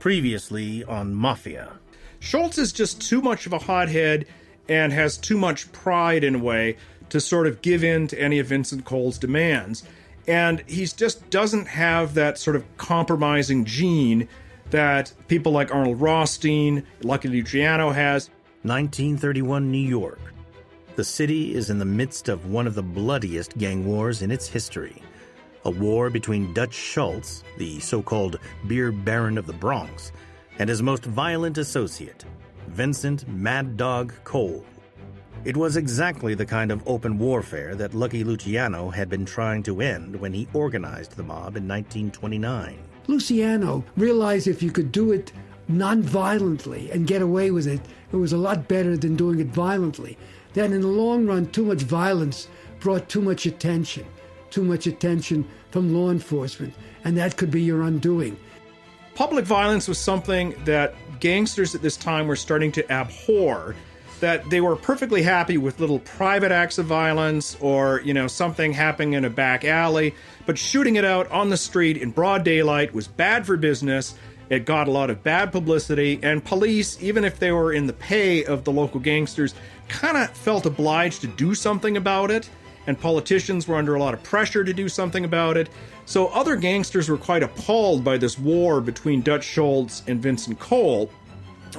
Previously on Mafia. Schultz is just too much of a hothead and has too much pride in a way to sort of give in to any of Vincent Coll's demands. And he just doesn't have that sort of compromising gene that people like Arnold Rothstein, Lucky Luciano has. 1931 New York. The city is in the midst of one of the bloodiest gang wars in its history. A war between Dutch Schultz, the so-called beer baron of the Bronx, and his most violent associate, Vincent Mad Dog Coll. It was exactly the kind of open warfare that Lucky Luciano had been trying to end when he organized the mob in 1929. Luciano realized if you could do it non-violently and get away with it, it was a lot better than doing it violently. Then in the long run, too much violence brought too much attention from law enforcement, and that could be your undoing. Public violence was something that gangsters at this time were starting to abhor, that they were perfectly happy with little private acts of violence or, something happening in a back alley, but shooting it out on the street in broad daylight was bad for business. It got a lot of bad publicity, and police, even if they were in the pay of the local gangsters, kind of felt obliged to do something about it. And politicians were under a lot of pressure to do something about it. So other gangsters were quite appalled by this war between Dutch Schultz and Vincent Coll,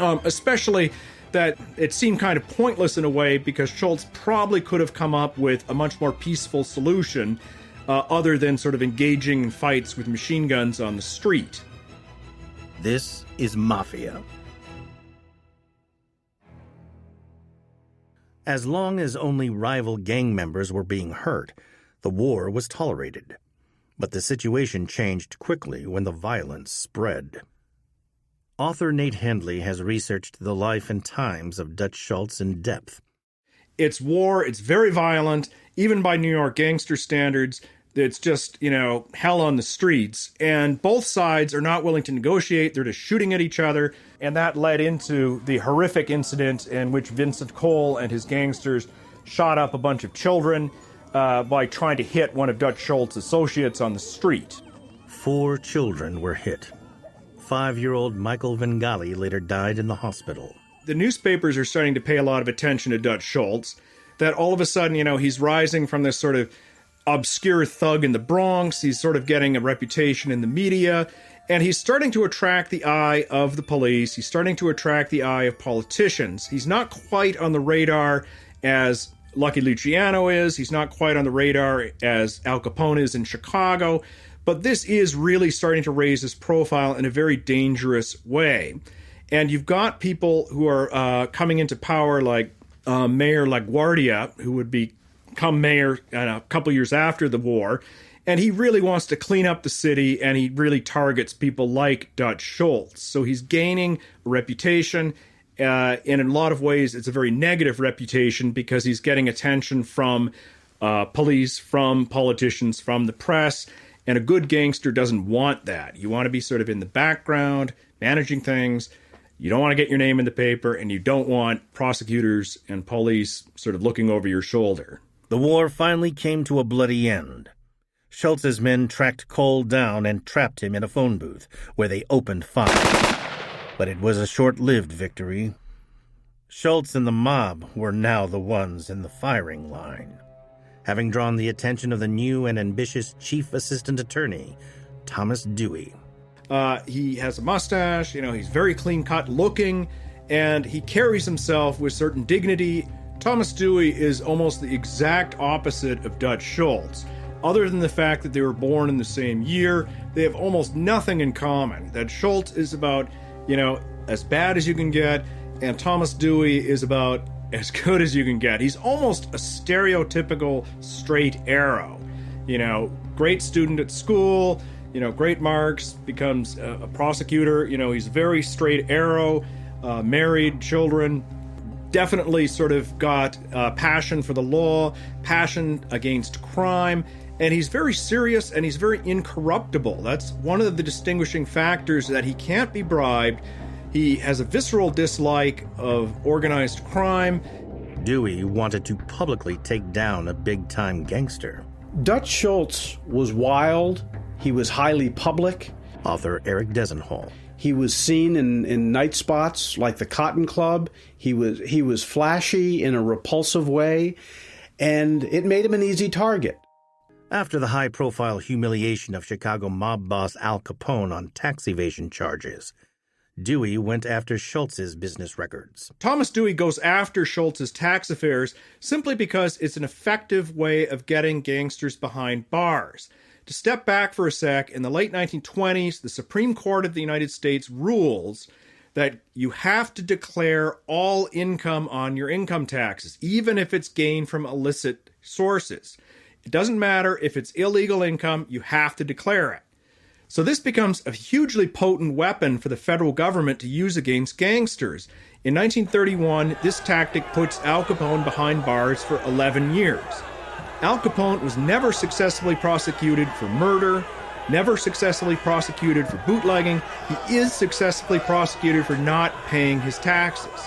especially that it seemed kind of pointless in a way because Schultz probably could have come up with a much more peaceful solution other than sort of engaging in fights with machine guns on the street. This is Mafia. As long as only rival gang members were being hurt, the war was tolerated. But the situation changed quickly when the violence spread. Author Nate Hendley has researched the life and times of Dutch Schultz in depth. It's war, it's very violent, even by New York gangster standards. It's just, hell on the streets. And both sides are not willing to negotiate. They're just shooting at each other. And that led into the horrific incident in which Vincent Coll and his gangsters shot up a bunch of children by trying to hit one of Dutch Schultz's associates on the street. 4 children were hit. 5-year-old Michael Vengali later died in the hospital. The newspapers are starting to pay a lot of attention to Dutch Schultz. That all of a sudden, he's rising from this sort of obscure thug in the Bronx. He's sort of getting a reputation in the media, and he's starting to attract the eye of the police. He's starting to attract the eye of politicians. He's not quite on the radar as Lucky Luciano is. He's not quite on the radar as Al Capone is in Chicago, but this is really starting to raise his profile in a very dangerous way. And you've got people who are coming into power like Mayor LaGuardia, who would become mayor a couple years after the war, and he really wants to clean up the city, and he really targets people like Dutch Schultz. So he's gaining a reputation, and in a lot of ways it's a very negative reputation because he's getting attention from police, from politicians, from the press, and a good gangster doesn't want that. You want to be sort of in the background, managing things. You don't want to get your name in the paper, and you don't want prosecutors and police sort of looking over your shoulder. The war finally came to a bloody end. Schultz's men tracked Coll down and trapped him in a phone booth, where they opened fire. But it was a short-lived victory. Schultz and the mob were now the ones in the firing line, having drawn the attention of the new and ambitious chief assistant attorney, Thomas Dewey. He has a mustache, he's very clean-cut looking, and he carries himself with certain dignity. Thomas Dewey is almost the exact opposite of Dutch Schultz. Other than the fact that they were born in the same year, they have almost nothing in common. That Schultz is about, as bad as you can get, and Thomas Dewey is about as good as you can get. He's almost a stereotypical straight arrow. Great student at school, great marks, becomes a prosecutor. He's very straight arrow, married, children. Definitely sort of got passion for the law, passion against crime, and he's very serious and he's very incorruptible. That's one of the distinguishing factors, that he can't be bribed. He has a visceral dislike of organized crime. Dewey wanted to publicly take down a big-time gangster. Dutch Schultz was wild. He was highly public. Author Eric Desenhall. He was seen in night spots like the Cotton Club. He was flashy in a repulsive way, and it made him an easy target. After the high-profile humiliation of Chicago mob boss Al Capone on tax evasion charges, Dewey went after Schultz's business records. Thomas Dewey goes after Schultz's tax affairs simply because it's an effective way of getting gangsters behind bars. To step back for a sec, in the late 1920s, the Supreme Court of the United States rules that you have to declare all income on your income taxes, even if it's gained from illicit sources. It doesn't matter if it's illegal income, you have to declare it. So this becomes a hugely potent weapon for the federal government to use against gangsters. In 1931, this tactic puts Al Capone behind bars for 11 years. Al Capone was never successfully prosecuted for murder, never successfully prosecuted for bootlegging. He is successfully prosecuted for not paying his taxes.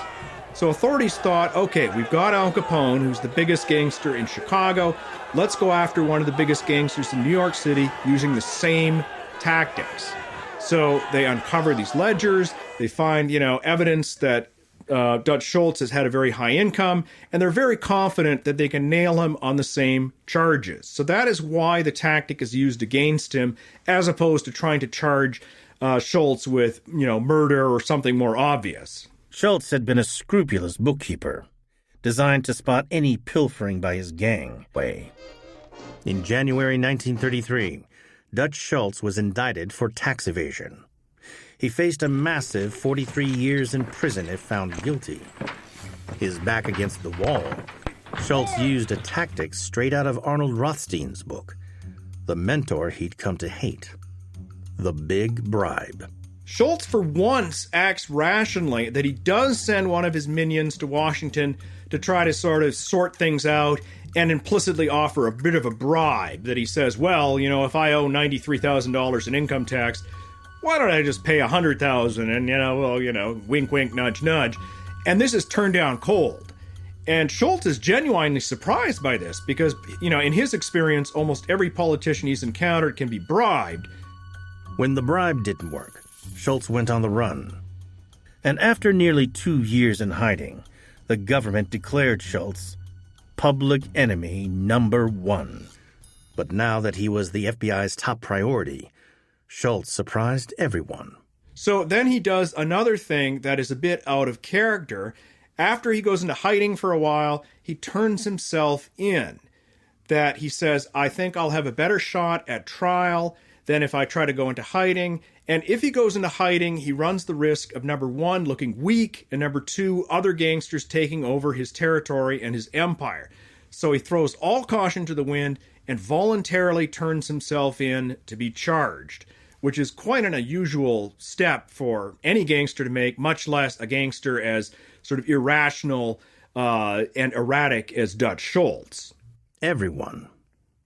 So authorities thought, okay, we've got Al Capone, who's the biggest gangster in Chicago. Let's go after one of the biggest gangsters in New York City using the same tactics. So they uncover these ledgers. They find, evidence that Dutch Schultz has had a very high income, and they're very confident that they can nail him on the same charges. So that is why the tactic is used against him, as opposed to trying to charge Schultz with, murder or something more obvious. Schultz had been a scrupulous bookkeeper, designed to spot any pilfering by his gang. In January 1933, Dutch Schultz was indicted for tax evasion. He faced a massive 43 years in prison if found guilty. His back against the wall, Schultz used a tactic straight out of Arnold Rothstein's book, the mentor he'd come to hate: the big bribe. Schultz, for once, acts rationally, that he does send one of his minions to Washington to try to sort of sort things out and implicitly offer a bit of a bribe, that he says, well, if I owe $93,000 in income tax, why don't I just pay $100,000 and, wink, wink, nudge, nudge. And this is turned down cold. And Schultz is genuinely surprised by this because, in his experience, almost every politician he's encountered can be bribed. When the bribe didn't work, Schultz went on the run. And after nearly 2 years in hiding, the government declared Schultz public enemy number 1. But now that he was the FBI's top priority, Schultz surprised everyone. So then he does another thing that is a bit out of character. After he goes into hiding for a while, he turns himself in. That he says, I think I'll have a better shot at trial than if I try to go into hiding. And if he goes into hiding, he runs the risk of, number 1, looking weak, and number 2, other gangsters taking over his territory and his empire. So he throws all caution to the wind and voluntarily turns himself in to be charged, which is quite an unusual step for any gangster to make, much less a gangster as sort of irrational and erratic as Dutch Schultz. Everyone,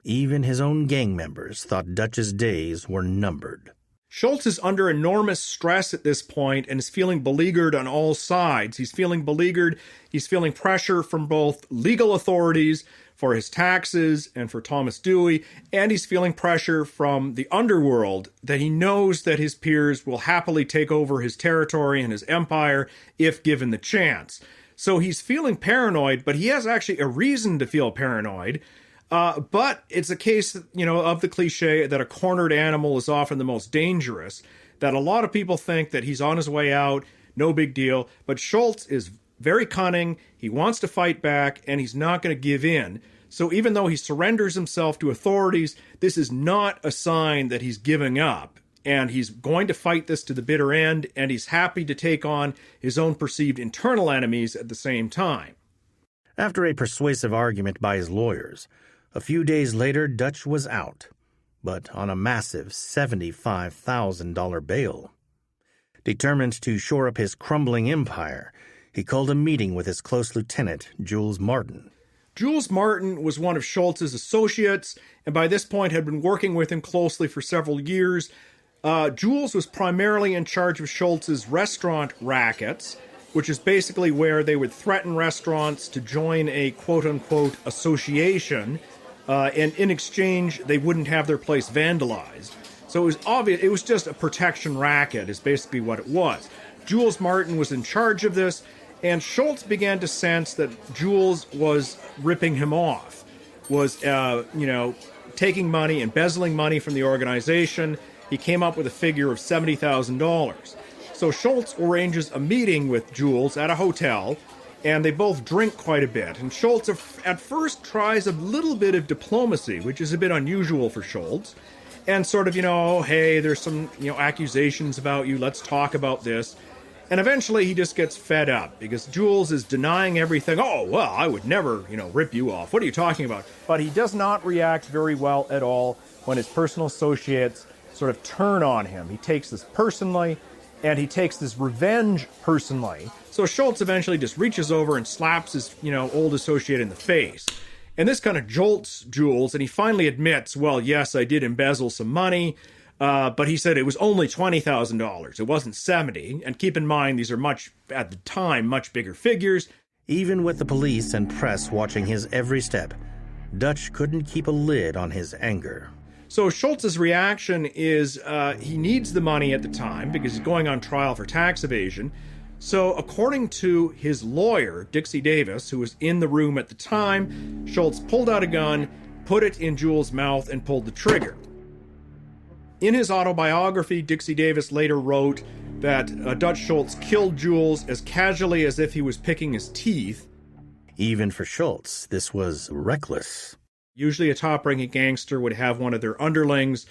even his own gang members, thought Dutch's days were numbered. Schultz is under enormous stress at this point and is feeling beleaguered on all sides. He's feeling beleaguered. He's feeling pressure from both legal authorities for his taxes and for Thomas Dewey, and he's feeling pressure from the underworld that he knows that his peers will happily take over his territory and his empire if given the chance. So he's feeling paranoid, but he has actually a reason to feel paranoid. But it's a case, of the cliche that a cornered animal is often the most dangerous, that a lot of people think that he's on his way out, no big deal. But Schultz is very cunning, he wants to fight back, and he's not going to give in. So even though he surrenders himself to authorities, this is not a sign that he's giving up. And he's going to fight this to the bitter end, and he's happy to take on his own perceived internal enemies at the same time. After a persuasive argument by his lawyers, a few days later, Dutch was out, but on a massive $75,000 bail. Determined to shore up his crumbling empire, he called a meeting with his close lieutenant, Jules Martin. Jules Martin was one of Schultz's associates, and by this point had been working with him closely for several years. Jules was primarily in charge of Schultz's restaurant rackets, which is basically where they would threaten restaurants to join a quote-unquote association, and in exchange, they wouldn't have their place vandalized. So it was obvious, it was just a protection racket is basically what it was. Jules Martin was in charge of this, and Schultz began to sense that Jules was ripping him off, was, taking money, embezzling money from the organization. He came up with a figure of $70,000. So Schultz arranges a meeting with Jules at a hotel, and they both drink quite a bit. And Schultz at first tries a little bit of diplomacy, which is a bit unusual for Schultz, and sort of, hey, there's some, accusations about you, let's talk about this. And eventually he just gets fed up because Jules is denying everything. Oh, well, I would never, rip you off. What are you talking about? But he does not react very well at all when his personal associates sort of turn on him. He takes this personally, and he takes this revenge personally. So Schultz eventually just reaches over and slaps his, old associate in the face. And this kind of jolts Jules, and he finally admits, well, yes, I did embezzle some money, but he said it was only $20,000. It wasn't $70,000. And keep in mind, these are at the time, much bigger figures. Even with the police and press watching his every step, Dutch couldn't keep a lid on his anger. So Schultz's reaction is he needs the money at the time because he's going on trial for tax evasion. So according to his lawyer, Dixie Davis, who was in the room at the time, Schultz pulled out a gun, put it in Jules' mouth, and pulled the trigger. In his autobiography, Dixie Davis later wrote that Dutch Schultz killed Jules as casually as if he was picking his teeth. Even for Schultz, this was reckless. Usually a top-ranking gangster would have one of their underlings,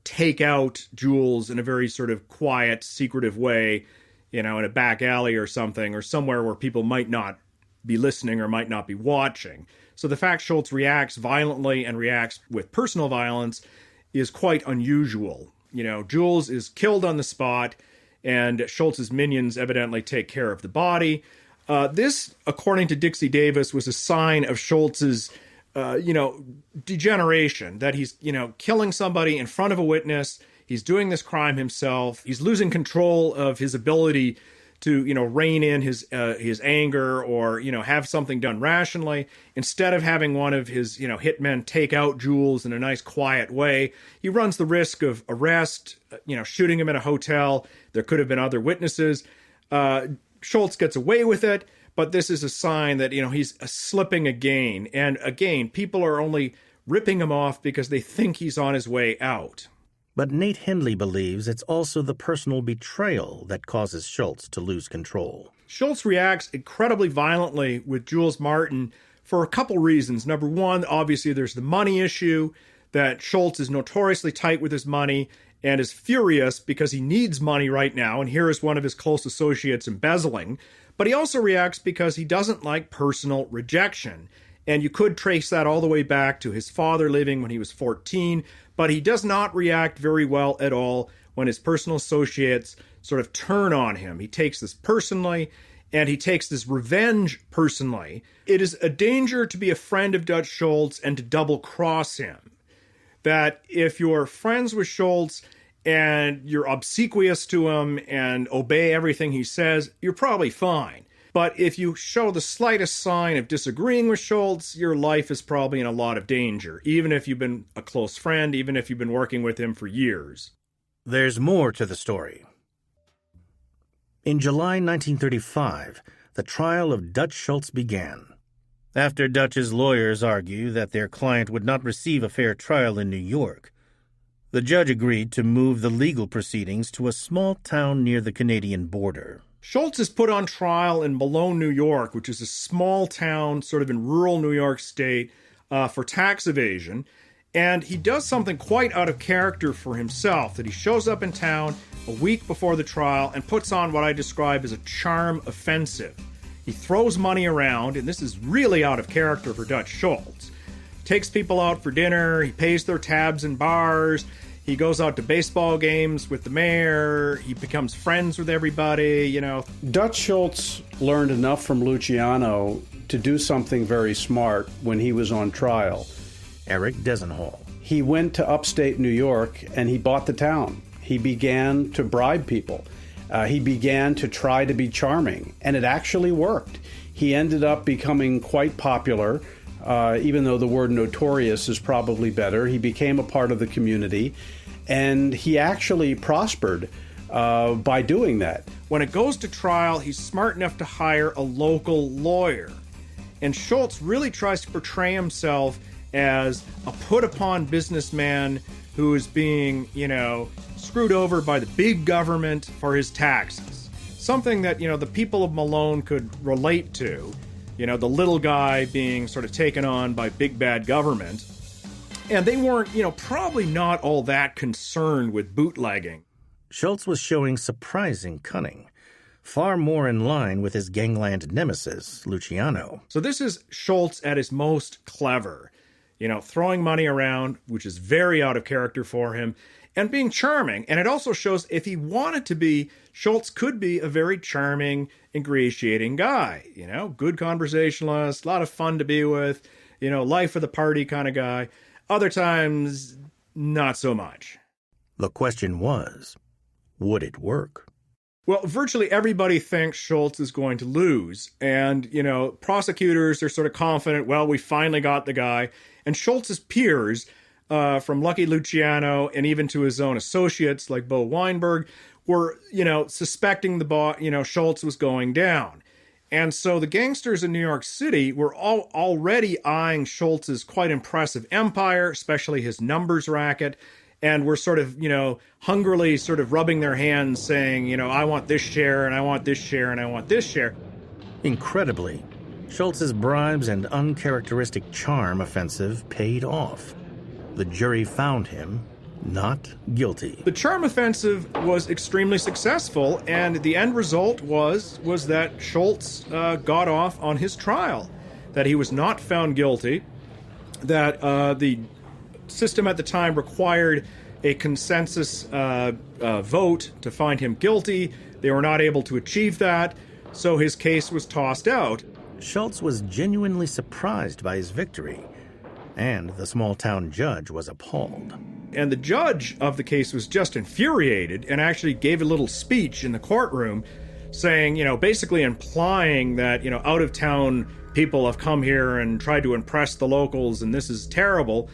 take out Jules in a very sort of quiet, secretive way, in a back alley or something, or somewhere where people might not be listening or might not be watching. So the fact Schultz reacts violently and reacts with personal violence is quite unusual. Jules is killed on the spot, and Schultz's minions evidently take care of the body. This, according to Dixie Davis, was a sign of Schultz's degeneration, that he's, killing somebody in front of a witness. He's doing this crime himself. He's losing control of his ability to, rein in his anger or, have something done rationally. Instead of having one of his, hitmen take out Jules in a nice, quiet way, he runs the risk of arrest, shooting him in a hotel. There could have been other witnesses. Schultz gets away with it, but this is a sign that, he's slipping again. And again, people are only ripping him off because they think he's on his way out. But Nate Hindley believes it's also the personal betrayal that causes Schultz to lose control. Schultz reacts incredibly violently with Jules Martin for a couple reasons. Number one, obviously there's the money issue, that Schultz is notoriously tight with his money and is furious because he needs money right now, and here is one of his close associates embezzling. But he also reacts because he doesn't like personal rejection. And you could trace that all the way back to his father living when he was 14, but he does not react very well at all when his personal associates sort of turn on him. He takes this personally, and he takes this revenge personally. It is a danger to be a friend of Dutch Schultz and to double-cross him. That if you're friends with Schultz and you're obsequious to him and obey everything he says, you're probably fine. But if you show the slightest sign of disagreeing with Schultz, your life is probably in a lot of danger, even if you've been a close friend, even if you've been working with him for years. There's more to the story. In July 1935, the trial of Dutch Schultz began. After Dutch's lawyers argued that their client would not receive a fair trial in New York, the judge agreed to move the legal proceedings to a small town near the Canadian border. Schultz is put on trial in Malone, New York, which is a small town sort of in rural New York State, for tax evasion. And he does something quite out of character for himself, that he shows up in town a week before the trial and puts on what I describe as a charm offensive. He throws money around, and this is really out of character for Dutch Schultz. Takes people out for dinner, he pays their tabs in bars, he goes out to baseball games with the mayor, he becomes friends with everybody, Dutch Schultz learned enough from Luciano to do something very smart when he was on trial. Eric Desenhall. He went to upstate New York and he bought the town. He began to bribe people. He began to try to be charming, and it actually worked. He ended up becoming quite popular, even though the word notorious is probably better. He became a part of the community, And he actually prospered by doing that. When it goes to trial, he's smart enough to hire a local lawyer. And Schultz really tries to portray himself as a put-upon businessman who is being, screwed over by the big government for his taxes. Something that, the people of Malone could relate to. The little guy being sort of taken on by big bad government. And they weren't, probably not all that concerned with bootlegging. Schultz was showing surprising cunning, far more in line with his gangland nemesis, Luciano. So this is Schultz at his most clever, throwing money around, which is very out of character for him, and being charming. And it also shows if he wanted to be, Schultz could be a very charming, ingratiating guy, good conversationalist, a lot of fun to be with, life of the party kind of guy. Other times, not so much. The question was, would it work? Well, virtually everybody thinks Schultz is going to lose. And, prosecutors are sort of confident, well, we finally got the guy. And Schultz's peers, from Lucky Luciano and even to his own associates like Bo Weinberg, were, suspecting Schultz was going down. And so the gangsters in New York City were all already eyeing Schultz's quite impressive empire, especially his numbers racket, and were sort of, hungrily sort of rubbing their hands saying, I want this share, and I want this share, and I want this share. Incredibly, Schultz's bribes and uncharacteristic charm offensive paid off. The jury found him not guilty. The charm offensive was extremely successful, and the end result was that Schultz got off on his trial, that he was not found guilty, that the system at the time required a consensus vote to find him guilty. They were not able to achieve that, so his case was tossed out. Schultz was genuinely surprised by his victory, and the small-town judge was appalled. And the judge of the case was just infuriated and actually gave a little speech in the courtroom saying, basically implying that, out-of-town people have come here and tried to impress the locals and this is terrible.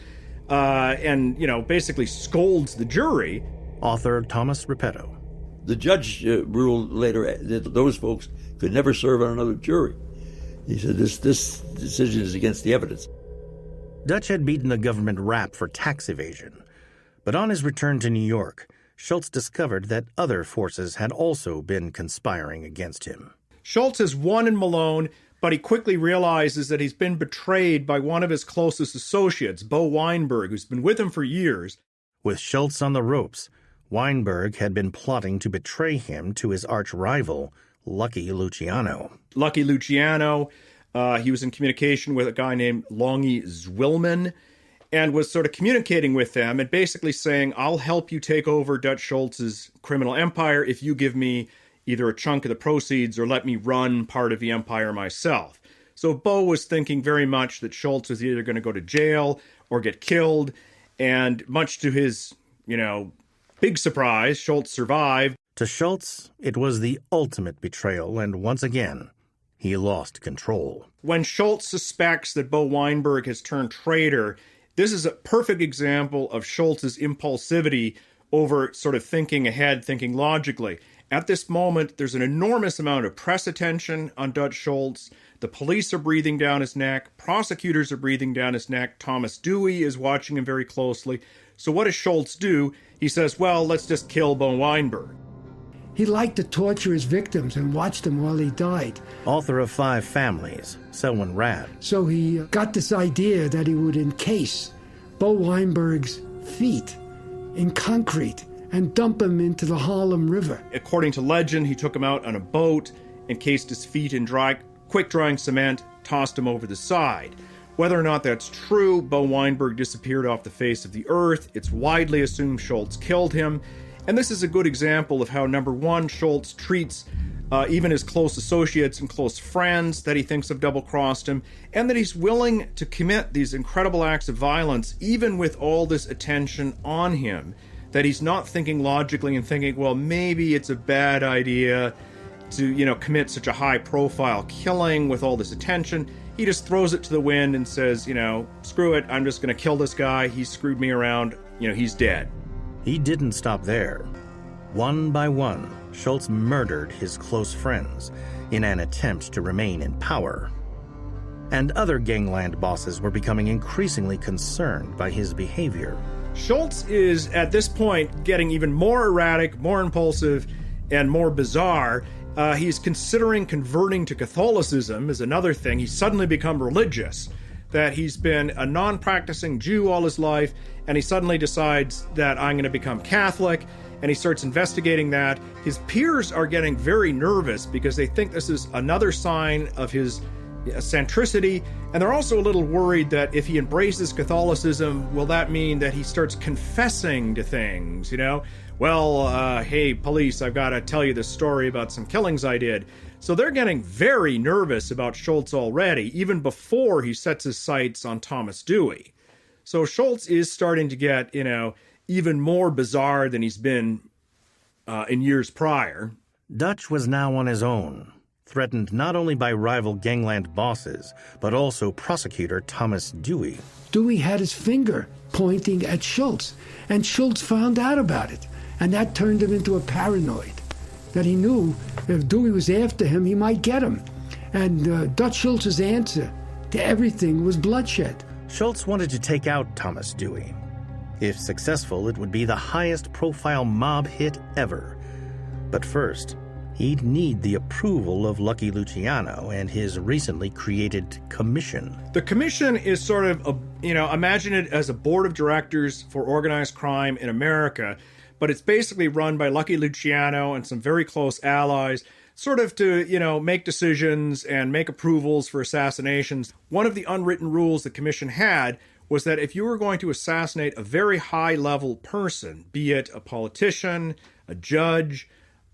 And basically scolds the jury. Author Thomas Repetto. The judge ruled later that those folks could never serve on another jury. He said this decision is against the evidence. Dutch had beaten the government rap for tax evasion. But on his return to New York, Schultz discovered that other forces had also been conspiring against him. Schultz has won in Malone, but he quickly realizes that he's been betrayed by one of his closest associates, Bo Weinberg, who's been with him for years. With Schultz on the ropes, Weinberg had been plotting to betray him to his arch-rival, Lucky Luciano. Lucky Luciano, he was in communication with a guy named Longy Zwilman, and was sort of communicating with them and basically saying, I'll help you take over Dutch Schultz's criminal empire if you give me either a chunk of the proceeds or let me run part of the empire myself. So Bo was thinking very much that Schultz was either going to go to jail or get killed, and much to his, big surprise, Schultz survived. To Schultz, it was the ultimate betrayal, and once again, he lost control. When Schultz suspects that Bo Weinberg has turned traitor, this is a perfect example of Schultz's impulsivity over sort of thinking ahead, thinking logically. At this moment, there's an enormous amount of press attention on Dutch Schultz. The police are breathing down his neck. Prosecutors are breathing down his neck. Thomas Dewey is watching him very closely. So what does Schultz do? He says, well, let's just kill Bo Weinberg. He liked to torture his victims and watch them while they died. Author of 5 Families, Selwyn Radd. So he got this idea that he would encase Bo Weinberg's feet in concrete and dump him into the Harlem River. According to legend, he took him out on a boat, encased his feet in quick-drying cement, tossed him over the side. Whether or not that's true, Bo Weinberg disappeared off the face of the earth. It's widely assumed Schultz killed him. And this is a good example of how, number one, Schultz treats even his close associates and close friends that he thinks have double-crossed him, and that he's willing to commit these incredible acts of violence, even with all this attention on him, that he's not thinking logically and thinking, well, maybe it's a bad idea to, commit such a high-profile killing with all this attention. He just throws it to the wind and says, screw it, I'm just going to kill this guy. He screwed me around. He's dead. He didn't stop there. One by one, Schultz murdered his close friends in an attempt to remain in power. And other gangland bosses were becoming increasingly concerned by his behavior. Schultz is, at this point, getting even more erratic, more impulsive, and more bizarre. He's considering converting to Catholicism is another thing. He's suddenly become religious, that he's been a non-practicing Jew all his life, and he suddenly decides that I'm going to become Catholic, and he starts investigating that. His peers are getting very nervous because they think this is another sign of his eccentricity, and they're also a little worried that if he embraces Catholicism, will that mean that he starts confessing to things, Well, hey, police, I've got to tell you this story about some killings I did. So they're getting very nervous about Schultz already, even before he sets his sights on Thomas Dewey. So Schultz is starting to get, even more bizarre than he's been in years prior. Dutch was now on his own, threatened not only by rival gangland bosses, but also prosecutor Thomas Dewey. Dewey had his finger pointing at Schultz, and Schultz found out about it. And that turned him into a paranoid, that he knew if Dewey was after him, he might get him. And Dutch Schultz's answer to everything was bloodshed. Schultz wanted to take out Thomas Dewey. If successful, it would be the highest profile mob hit ever. But first, he'd need the approval of Lucky Luciano and his recently created commission. The commission is sort of, imagine it as a board of directors for organized crime in America, but it's basically run by Lucky Luciano and some very close allies, sort of to, make decisions and make approvals for assassinations. One of the unwritten rules the commission had was that if you were going to assassinate a very high-level person, be it a politician, a judge,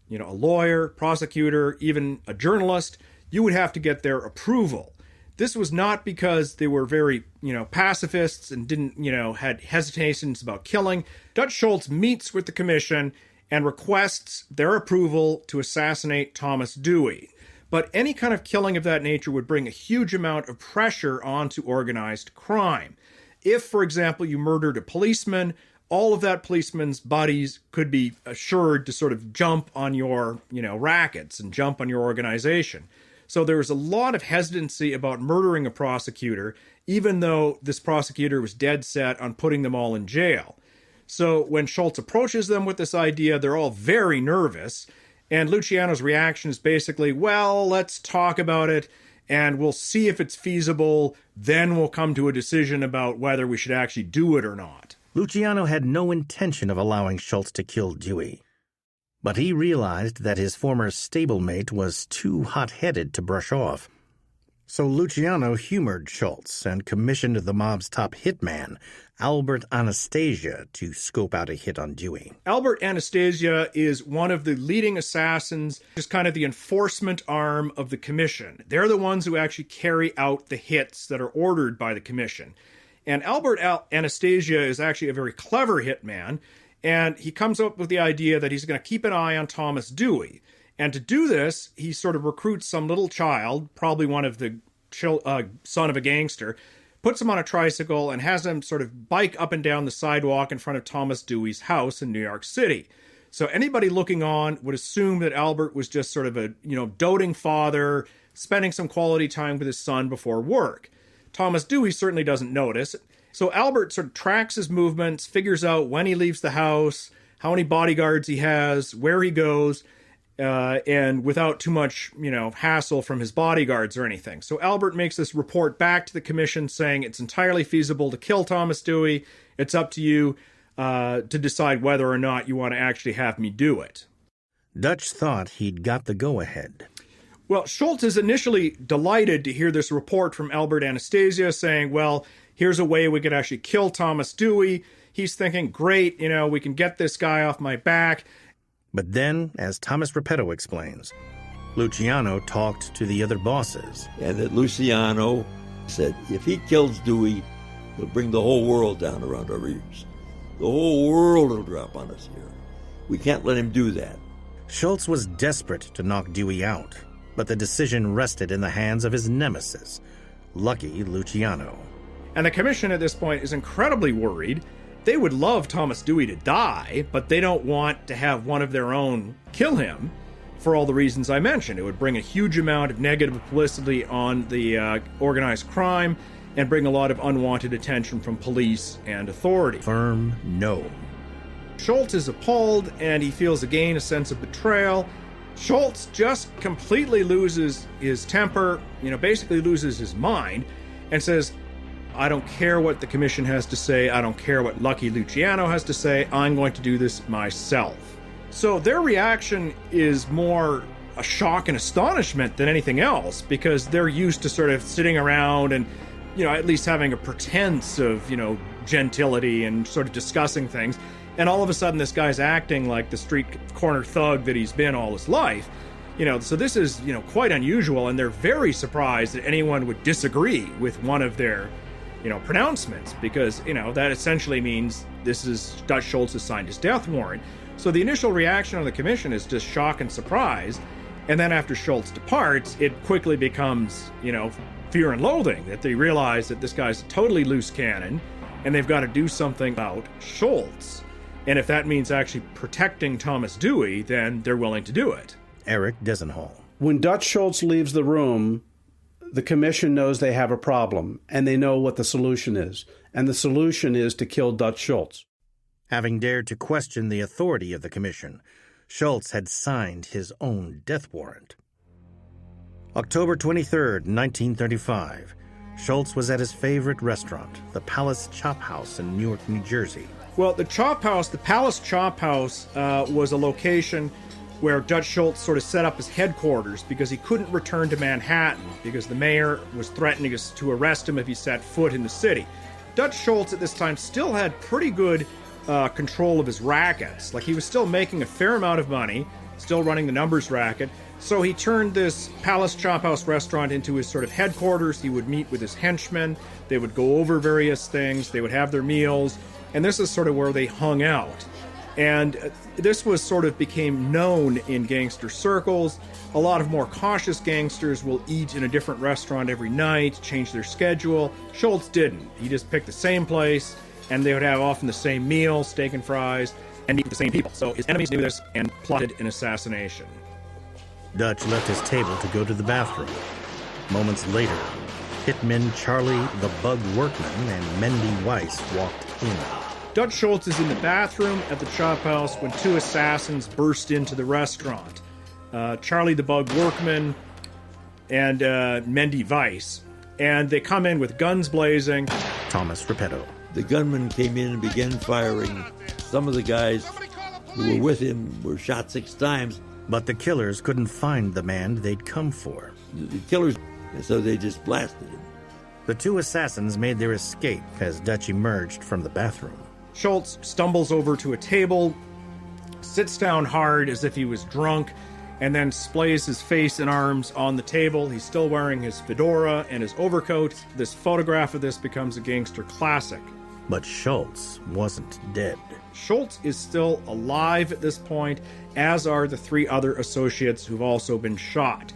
a lawyer, prosecutor, even a journalist, you would have to get their approval. This was not because they were very, pacifists and didn't, had hesitations about killing. Dutch Schultz meets with the commission and requests their approval to assassinate Thomas Dewey. But any kind of killing of that nature would bring a huge amount of pressure onto organized crime. If, for example, you murdered a policeman, all of that policeman's buddies could be assured to sort of jump on your, rackets and jump on your organization. So there was a lot of hesitancy about murdering a prosecutor, even though this prosecutor was dead set on putting them all in jail. So when Schultz approaches them with this idea, they're all very nervous. And Luciano's reaction is basically, well, let's talk about it, and we'll see if it's feasible. Then we'll come to a decision about whether we should actually do it or not. Luciano had no intention of allowing Schultz to kill Dewey. But he realized that his former stablemate was too hot-headed to brush off. So Luciano humored Schultz and commissioned the mob's top hitman, Albert Anastasia, to scope out a hit on Dewey. Albert Anastasia is one of the leading assassins, just kind of the enforcement arm of the commission. They're the ones who actually carry out the hits that are ordered by the commission. And Albert Anastasia is actually a very clever hitman, and he comes up with the idea that he's going to keep an eye on Thomas Dewey. And to do this, he sort of recruits some little child, probably one of the son of a gangster, puts him on a tricycle and has him sort of bike up and down the sidewalk in front of Thomas Dewey's house in New York City. So anybody looking on would assume that Albert was just sort of a, doting father, spending some quality time with his son before work. Thomas Dewey certainly doesn't notice. So Albert sort of tracks his movements, figures out when he leaves the house, how many bodyguards he has, where he goes, and without too much, hassle from his bodyguards or anything. So Albert makes this report back to the commission saying it's entirely feasible to kill Thomas Dewey. It's up to you to decide whether or not you want to actually have me do it. Dutch thought he'd got the go-ahead. Well, Schultz is initially delighted to hear this report from Albert Anastasia saying, well, here's a way we could actually kill Thomas Dewey. He's thinking, great, we can get this guy off my back. But then, as Thomas Repetto explains, Luciano talked to the other bosses. And that Luciano said, if he kills Dewey, he'll bring the whole world down around our ears. The whole world will drop on us here. We can't let him do that. Schultz was desperate to knock Dewey out, but the decision rested in the hands of his nemesis, Lucky Luciano. And the commission at this point is incredibly worried, They would love Thomas Dewey to die, but they don't want to have one of their own kill him for all the reasons I mentioned. It would bring a huge amount of negative publicity on the organized crime and bring a lot of unwanted attention from police and authority. Firm no. Schultz is appalled, and he feels again a sense of betrayal. Schultz just completely loses his temper, basically loses his mind, and says, I don't care what the commission has to say. I don't care what Lucky Luciano has to say. I'm going to do this myself. So their reaction is more a shock and astonishment than anything else, because they're used to sort of sitting around and, at least having a pretense of, gentility and sort of discussing things. And all of a sudden this guy's acting like the street corner thug that he's been all his life. So this is, quite unusual, and they're very surprised that anyone would disagree with one of their pronouncements, because, that essentially means Dutch Schultz has signed his death warrant. So the initial reaction on the commission is just shock and surprise. And then after Schultz departs, it quickly becomes, fear and loathing, that they realize that this guy's a totally loose cannon and they've got to do something about Schultz. And if that means actually protecting Thomas Dewey, then they're willing to do it. Eric Desenhall. When Dutch Schultz leaves the room, the commission knows they have a problem, and they know what the solution is. And the solution is to kill Dutch Schultz. Having dared to question the authority of the commission, Schultz had signed his own death warrant. October 23rd, 1935. Schultz was at his favorite restaurant, the Palace Chop House in Newark, New Jersey. Well, the Palace Chop House, was a location where Dutch Schultz sort of set up his headquarters because he couldn't return to Manhattan because the mayor was threatening to arrest him if he set foot in the city. Dutch Schultz at this time still had pretty good control of his rackets. Like, he was still making a fair amount of money, still running the numbers racket. So he turned this Palace Chop House restaurant into his sort of headquarters. He would meet with his henchmen. They would go over various things. They would have their meals. And this is sort of where they hung out. And this was sort of became known in gangster circles. A lot of more cautious gangsters will eat in a different restaurant every night, change their schedule. Schultz didn't. He just picked the same place, and they would have often the same meal, steak and fries, and meet with the same people. So his enemies knew this and plotted an assassination. Dutch left his table to go to the bathroom. Moments later, hitmen Charlie the Bug Workman and Mendy Weiss walked in. Dutch Schultz is in the bathroom at the Chop House when two assassins burst into the restaurant. Charlie the Bug Workman and Mendy Weiss. And they come in with guns blazing. Thomas Repetto. The gunman came in and began firing. Some of the guys who were with him were shot 6 times. But the killers couldn't find the man they'd come for. The killers, so they just blasted him. The two assassins made their escape as Dutch emerged from the bathroom. Schultz stumbles over to a table, sits down hard as if he was drunk, and then splays his face and arms on the table. He's still wearing his fedora and his overcoat. This photograph of this becomes a gangster classic. But Schultz wasn't dead. Schultz is still alive at this point, as are the 3 other associates who've also been shot.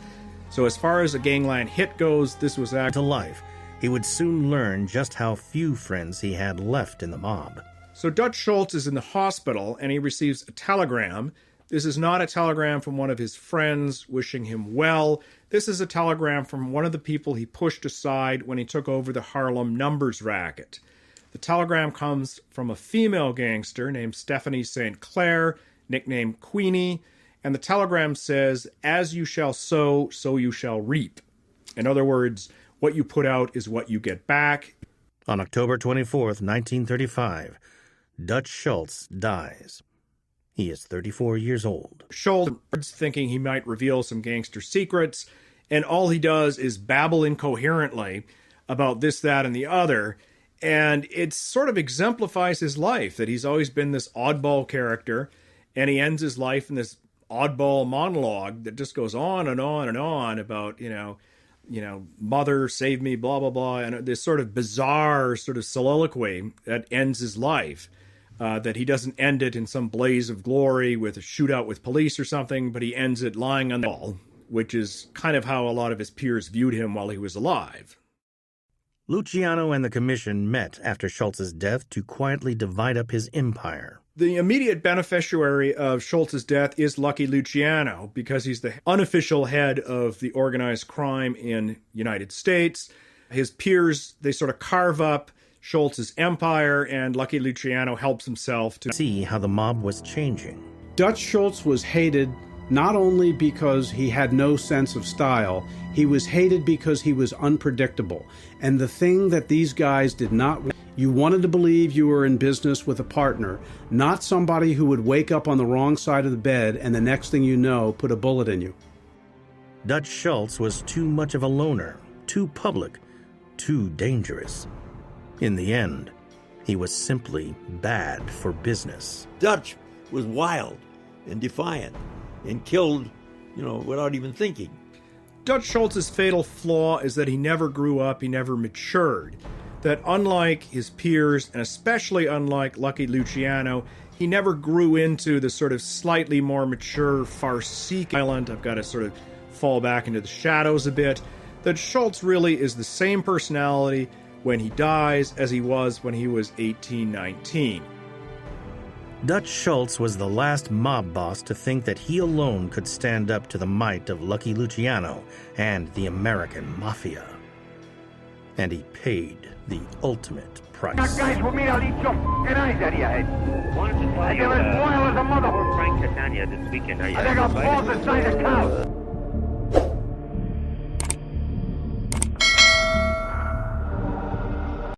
So as far as a gangland hit goes, this was to life. He would soon learn just how few friends he had left in the mob. So Dutch Schultz is in the hospital, and he receives a telegram. This is not a telegram from one of his friends wishing him well. This is a telegram from one of the people he pushed aside when he took over the Harlem numbers racket. The telegram comes from a female gangster named Stephanie St. Clair, nicknamed Queenie, and the telegram says, "As you shall sow, so you shall reap." In other words, what you put out is what you get back. On October 24th, 1935, Dutch Schultz dies. He is 34 years old. Schultz, thinking he might reveal some gangster secrets, and all he does is babble incoherently about this, that, and the other. And it sort of exemplifies his life, that he's always been this oddball character, and he ends his life in this oddball monologue that just goes on and on and on about, mother, save me, blah, blah, blah, and this sort of bizarre sort of soliloquy that ends his life. That he doesn't end it in some blaze of glory with a shootout with police or something, but he ends it lying on the wall, which is kind of how a lot of his peers viewed him while he was alive. Luciano and the commission met after Schultz's death to quietly divide up his empire. The immediate beneficiary of Schultz's death is Lucky Luciano, because he's the unofficial head of the organized crime in United States. His peers, they sort of carve up Schultz's empire, and Lucky Luciano helps himself to see how the mob was changing. Dutch Schultz was hated not only because he had no sense of style, he was hated because he was unpredictable. And the thing that these guys did not, you wanted to believe you were in business with a partner, not somebody who would wake up on the wrong side of the bed and the next thing you know, put a bullet in you. Dutch Schultz was too much of a loner, too public, too dangerous. In the end, he was simply bad for business. Dutch was wild and defiant and killed, without even thinking. Dutch Schultz's fatal flaw is that he never grew up, he never matured. That unlike his peers, and especially unlike Lucky Luciano, he never grew into the sort of slightly more mature, far-seeking violent, I've got to sort of fall back into the shadows a bit. That Schultz really is the same personality when he dies as he was when he was 18, 19. Dutch Schultz was the last mob boss to think that he alone could stand up to the might of Lucky Luciano and the American mafia. And he paid the ultimate price. That guys with me, I'll eat your f***ing eyes out of your head. Why don't you tell You're as loyal as a mother. Frank Catania this weekend? I think I'll balls the size of cows.